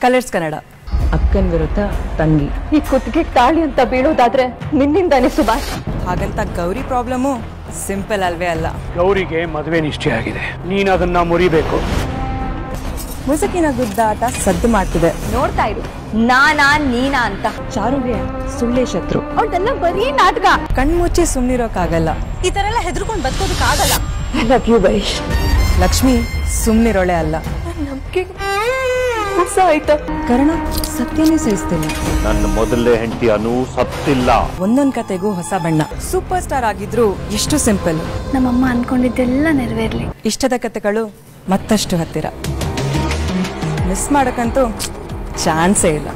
Colours Kannada. ಅಕ್ಕನ ವಿರುದ್ಧ ತಂಗಿ. ಈ ಕುತ್ತಿಗೆ ತಾಳಿ ಅಂತ ಬೀಳೋದಾದ್ರೆ ನಿನ್ನಿಂದಾನೆ ಸುಭಾಷ್. ಹಾಗಂತ ಗೌರಿ ಪ್ರಾಬ್ಲಮು ಸಿಂಪಲ್ ಅಲ್ವೇ ಅಲ್ಲ. ಗೌರಿಗೆ ಮದುವೆ ನಿಶ್ಚಯ ಆಗಿದೆ, ನೀನು ಅದನ್ನ ಮುರಿಬೇಕು. ಮುಸುಕಿನ ಗುದ್ದಾಟ ಸದ್ದು ಮಾಡ್ತಿದೆ. ನೋಡ್ತಾ ಇರು, ನಾನಾ ನೀನಾ ಅಂತ. ಚಾರುಗೆ ಸುಳ್ಳೆ ಶತ್ರು. ಅವ್ಳದೆಲ್ಲ ಬರೀ ನಾಟಕ. ಕಣ್ಮುಚ್ಚಿ ಸುಮ್ನಿರೋಕ್ಕಾಗಲ್ಲ. ಈ ತರ ಎಲ್ಲ ಹೆದರ್ಕೊಂಡು ಬದುಕೋದಕ್ಕಾಗಲ್ಲ. I love you Vaish. Lakshmi ಸುಮ್ನಿರೋಳೆ ಅಲ್ಲ. ನಂಬಿಕೆ ಹೊಸ ಆಯ್ತು. ಕರ್ಣ ಸತ್ಯನೇ ಸಹಿಸ್ತಿಲ್ಲ. ನನ್ನ ಮೊದಲನೇ ಹೆಂಡತಿ ಅನು ಸತ್ತಿಲ್ಲ. ಒಂದೊಂದ್ ಕತೆಗೂ ಹೊಸ ಬಣ್ಣ. ಸೂಪರ್ ಸ್ಟಾರ್ ಆಗಿದ್ರು ಎಷ್ಟು ಸಿಂಪಲ್. ನಮ್ಮಮ್ಮ ಅನ್ಕೊಂಡಿದ್ದೆಲ್ಲ ನೆರವೇರ್ಲಿ. ಇಷ್ಟದ ಕತೆಗಳು ಮತ್ತಷ್ಟು ಹತ್ತಿರ. ಮಿಸ್ ಮಾಡಕ್ಕಂತೂ ಚಾನ್ಸೇ ಇಲ್ಲ.